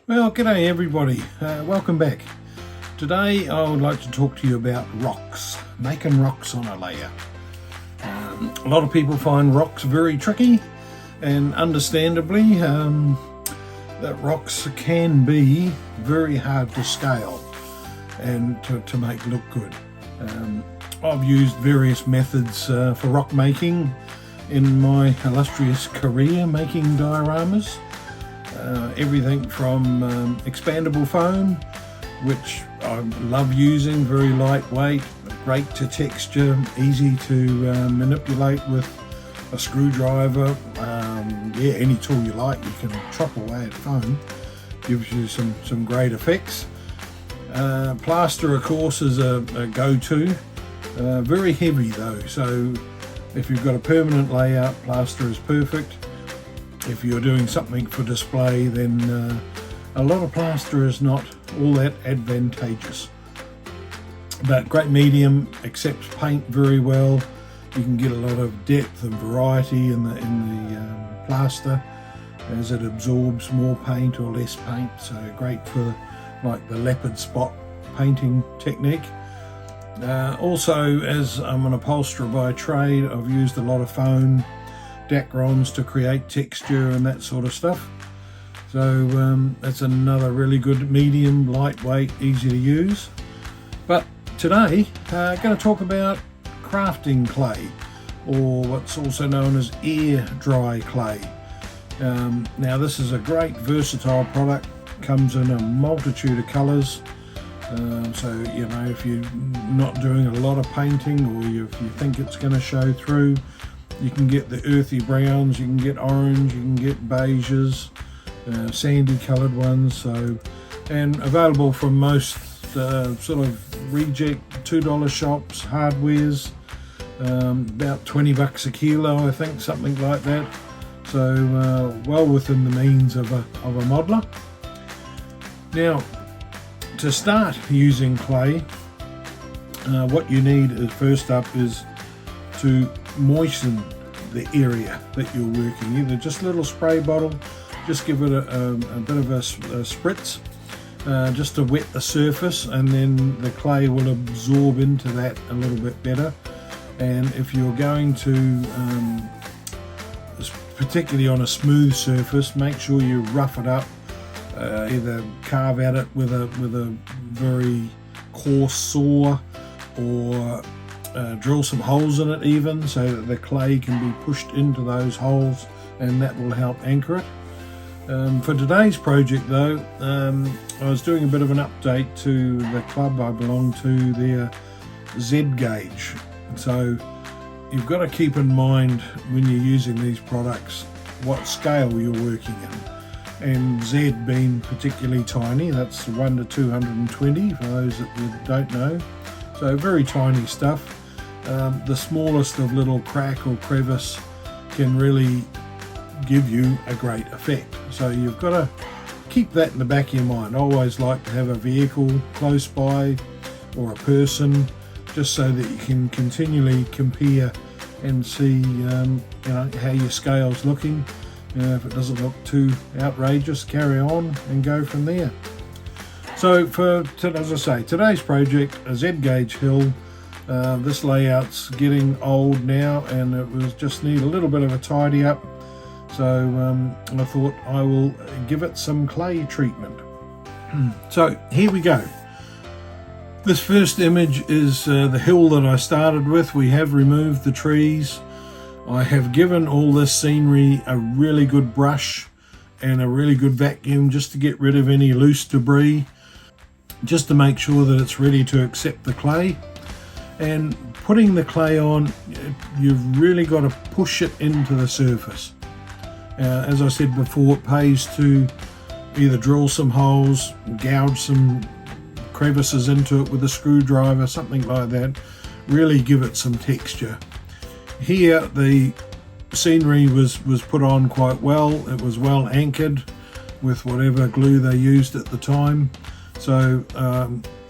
Well, g'day everybody, welcome back. Today I would like to talk to you about rocks, making rocks on a layer. A lot of people find rocks very tricky, and understandably that rocks can be very hard to scale and to make look good. I've used various methods for rock making in my illustrious career making dioramas. Everything from expandable foam, which I love using, very lightweight, great to texture, easy to manipulate with a screwdriver, any tool you like. You can chop away at foam, gives you some great effects. Plaster of course is a go-to, very heavy though, so if you've got a permanent layout, plaster is perfect. If you're doing something for display, then a lot of plaster is not all that advantageous. But great medium, accepts paint very well. You can get a lot of depth and variety in the plaster as it absorbs more paint or less paint. So great for like the leopard spot painting technique. Also, as I'm an upholsterer by trade, I've used a lot of foam Dacrons to create texture and that sort of stuff. So that's another really good medium, lightweight, easy to use. But today I'm going to talk about crafting clay, or what's also known as air dry clay. Now this is a great versatile product, comes in a multitude of colours. So you know, if you're not doing a lot of painting, or if you think it's going to show through, you can get the earthy browns, you can get orange, you can get beiges, sandy coloured ones. So, and available from most sort of reject $2 shops, hardwares, about 20 bucks a kilo, I think, something like that. So well within the means of a modeler. Now, to start using clay, what you need is, first up, is to moisten the area that you're working. Either just a little spray bottle, just give it a bit of a spritz, just to wet the surface, and then the clay will absorb into that a little bit better. And if you're going to, particularly on a smooth surface, make sure you rough it up, either carve at it with a very coarse saw, or drill some holes in it even, so that the clay can be pushed into those holes, and that will help anchor it. For today's project though, I was doing a bit of an update to the club I belong to, their Z gauge. So you've got to keep in mind when you're using these products what scale you're working in. And Z being particularly tiny, that's 1 to 220 for those that don't know. So very tiny stuff. The smallest of little crack or crevice can really give you a great effect. So you've got to keep that in the back of your mind. I always like to have a vehicle close by, or a person, just so that you can continually compare and see how your scale's looking. If it doesn't look too outrageous, carry on and go from there. So as I say, today's project, a Z gauge hill. This layout's getting old now, and it was just need a little bit of a tidy up. So I thought I will give it some clay treatment. So here we go. This first image is the hill that I started with. We have removed the trees. I have given all this scenery a really good brush and a really good vacuum, just to get rid of any loose debris, just to make sure that it's ready to accept the clay. And putting the clay on, you've really got to push it into the surface. As I said before, it pays to either drill some holes, gouge some crevices into it with a screwdriver, something like that. Really give it some texture. Here the scenery was put on quite well. It was well anchored with whatever glue they used at the time. So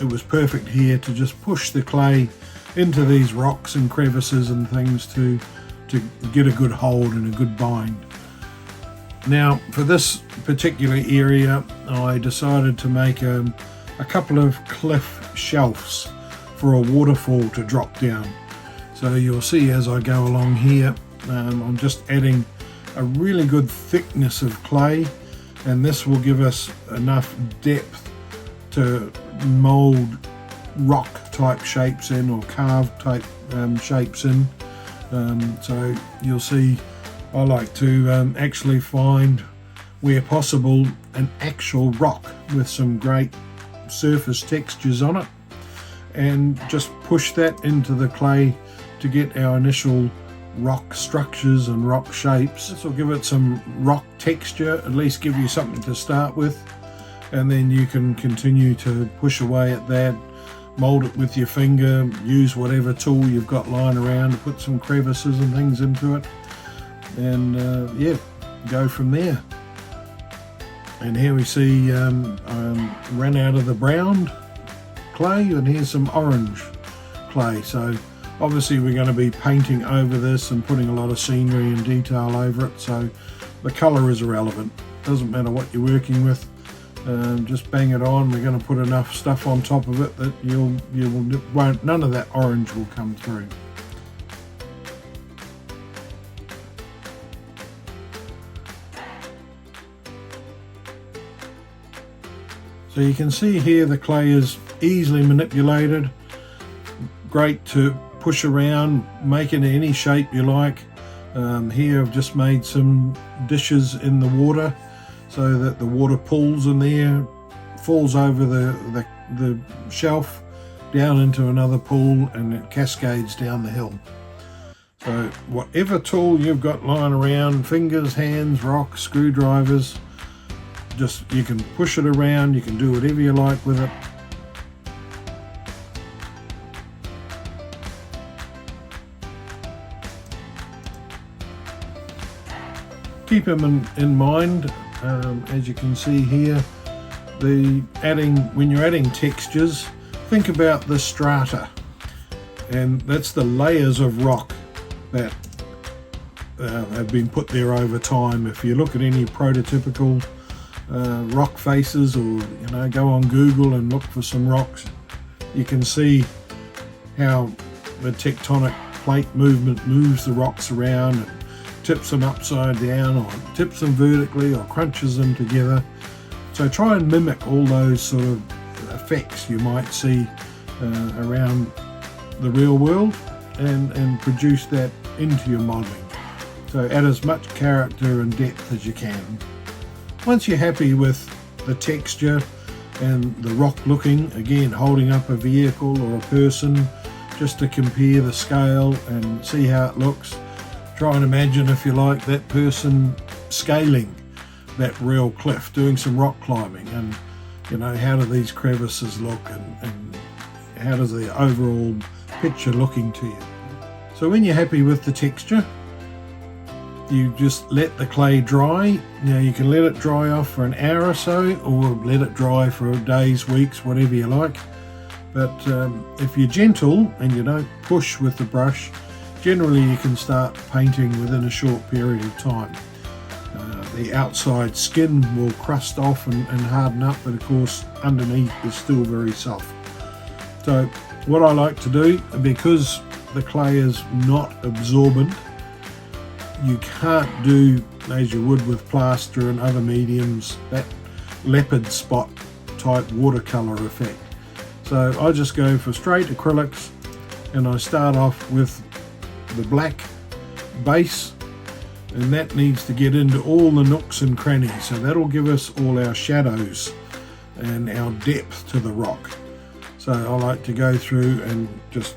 it was perfect here to just push the clay into these rocks and crevices and things to get a good hold and a good bind. Now for this particular area I decided to make a couple of cliff shelves for a waterfall to drop down. So you'll see as I go along here, I'm just adding a really good thickness of clay, and this will give us enough depth to mold rock type shapes in, or carved type shapes in. So you'll see I like to actually find, where possible, an actual rock with some great surface textures on it, and just push that into the clay to get our initial rock structures and rock shapes. This will give it some rock texture, at least give you something to start with, and then you can continue to push away at that, mold it with your finger, use whatever tool you've got lying around to put some crevices and things into it, and yeah, go from there. And here we see ran out of the brown clay, and here's some orange clay. So obviously we're going to be painting over this and putting a lot of scenery and detail over it, so the colour is irrelevant. Doesn't matter what you're working with, just bang it on. We're going to put enough stuff on top of it that none of that orange will come through. So you can see here the clay is easily manipulated, great to push around, make it any shape you like. Here I've just made some dishes in the water so that the water pools in there, falls over the shelf down into another pool, and it cascades down the hill. So whatever tool you've got lying around, fingers, hands, rocks, screwdrivers, just you can push it around, you can do whatever you like with it. Keep them in mind, as you can see here, when you're adding textures, think about the strata, and that's the layers of rock that have been put there over time. If you look at any prototypical rock faces, or go on Google and look for some rocks, you can see how the tectonic plate movement moves the rocks around and tips them upside down, or tips them vertically, or crunches them together. So try and mimic all those sort of effects you might see around the real world, and produce that into your modelling. So add as much character and depth as you can. Once you're happy with the texture and the rock looking, again holding up a vehicle or a person just to compare the scale and see how it looks. Try and imagine, if you like, that person scaling that real cliff, doing some rock climbing, and how do these crevices look, and how does the overall picture looking to you. So when you're happy with the texture, you just let the clay dry. Now you can let it dry off for an hour or so, or let it dry for days, weeks, whatever you like. But if you're gentle and you don't push with the brush, generally you can start painting within a short period of time. The outside skin will crust off and harden up, but of course underneath is still very soft. So what I like to do, because the clay is not absorbent, you can't do, as you would with plaster and other mediums, that leopard spot type watercolor effect. So I just go for straight acrylics, and I start off with the black base, and that needs to get into all the nooks and crannies, so that'll give us all our shadows and our depth to the rock. So I like to go through and just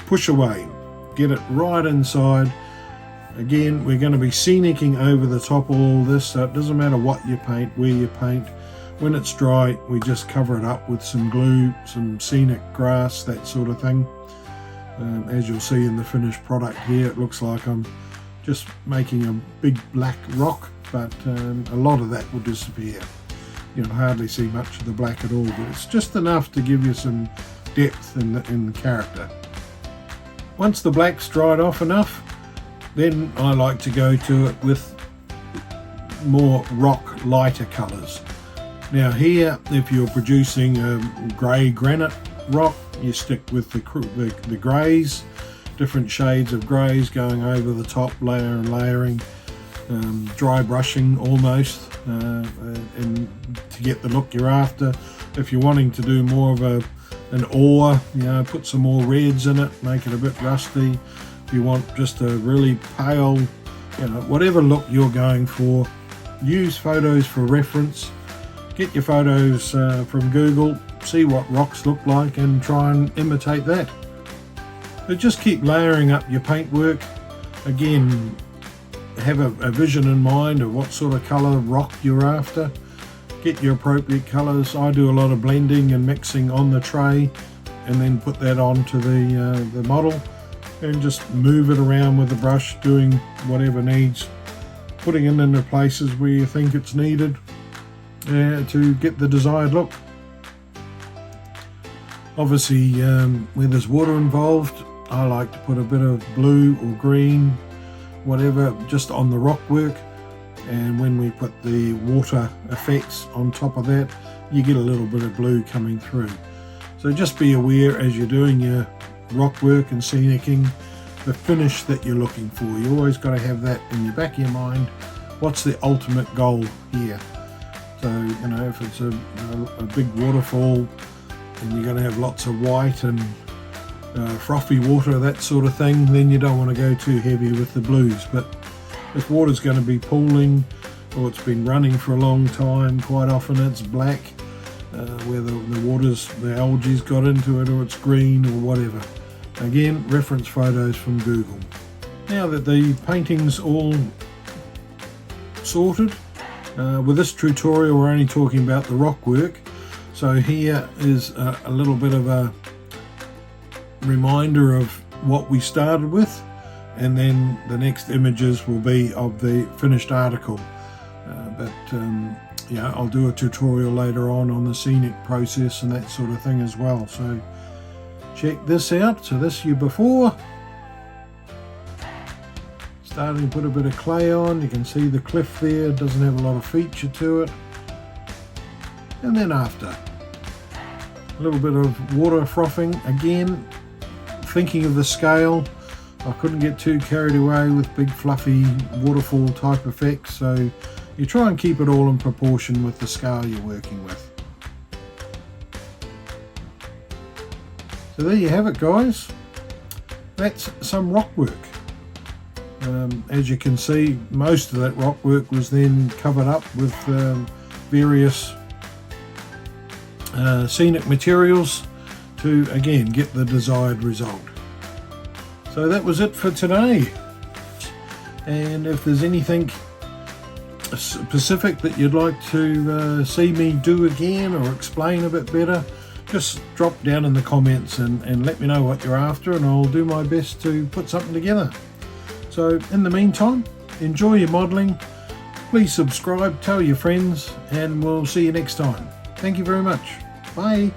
push away, get it right inside. Again, we're going to be scenicking over the top of all this, so it doesn't matter what you paint, where you paint. When it's dry, we just cover it up with some glue, some scenic grass, that sort of thing. As you'll see in the finished product here, it looks like I'm just making a big black rock, but a lot of that will disappear. You'll hardly see much of the black at all, but it's just enough to give you some depth in the character. Once the black's dried off enough, then I like to go to it with more rock lighter colours. Now here, if you're producing a grey granite rock, you stick with the greys, different shades of greys going over the top, layer and layering, dry brushing almost, and to get the look you're after. If you're wanting to do more of an ore, put some more reds in it, make it a bit rusty. If you want just a really pale, whatever look you're going for, use photos for reference. Get your photos from Google, see what rocks look like and try and imitate that. But just keep layering up your paintwork. Again, have a vision in mind of what sort of colour rock you're after. Get your appropriate colours. I do a lot of blending and mixing on the tray and then put that onto the model and just move it around with the brush, doing whatever needs, putting it into places where you think it's needed to get the desired look. Obviously, where there's water involved, I like to put a bit of blue or green, whatever, just on the rock work. And when we put the water effects on top of that, you get a little bit of blue coming through. So just be aware as you're doing your rock work and scenicking, the finish that you're looking for. You always got to have that in your back of your mind. What's the ultimate goal here? So, if it's a big waterfall and you're going to have lots of white and frothy water, that sort of thing, then you don't want to go too heavy with the blues. But if water's going to be pooling or it's been running for a long time, quite often it's black, where the algae's got into it, or it's green or whatever. Again, reference photos from Google. Now that the painting's all sorted, with this tutorial we're only talking about the rock work. So here is a little bit of a reminder of what we started with, and then the next images will be of the finished article. I'll do a tutorial later on the scenic process and that sort of thing as well. So check this out. So this you before. Starting to put a bit of clay on. You can see the cliff there. It doesn't have a lot of feature to it. And then after, a little bit of water frothing. Again, thinking of the scale, I couldn't get too carried away with big fluffy waterfall type effects, so you try and keep it all in proportion with the scale you're working with. So there you have it, guys. That's some rock work. As you can see, most of that rock work was then covered up with various scenic materials to again get the desired result. So that was it for today, and if there's anything specific that you'd like to see me do again or explain a bit better, just drop down in the comments and let me know what you're after, and I'll do my best to put something together. So in the meantime, enjoy your modelling, please subscribe, tell your friends, and we'll see you next time. Thank you very much. Bye.